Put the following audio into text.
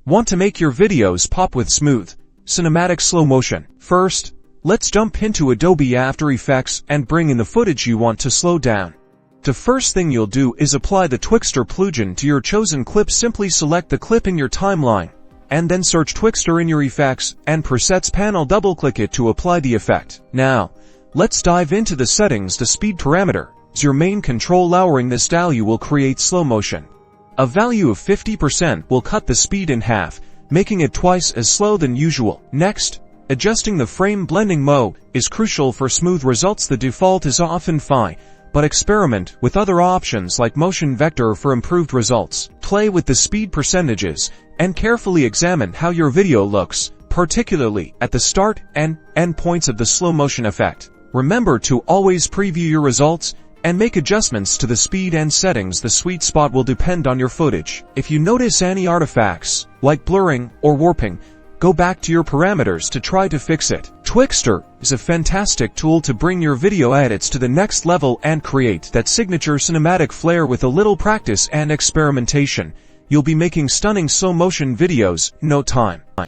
Want to make your videos pop with smooth, cinematic slow motion? First, let's jump into Adobe After Effects and bring in the footage you want to slow down. The first thing you'll do is apply the Twixtor plugin to your chosen clip. Simply select the clip in your timeline, and then search Twixtor in your Effects and Presets panel. Double-click it to apply the effect. Now, let's dive into the settings. The speed parameter is your main control. Lowering this value will create slow motion. A value of 50% will cut the speed in half, making it twice as slow than usual. Next, adjusting the frame blending mode is crucial for smooth results. The default is often fine, but experiment with other options like motion vector for improved results. Play with the speed percentages and carefully examine how your video looks, particularly at the start and end points of the slow motion effect. Remember to always preview your results and make adjustments to the speed and settings. The sweet spot will depend on your footage. If you notice any artifacts, like blurring or warping, go back to your parameters to try to fix it. Twixtor is a fantastic tool to bring your video edits to the next level and create that signature cinematic flair. With a little practice and experimentation, you'll be making stunning slow motion videos in no time.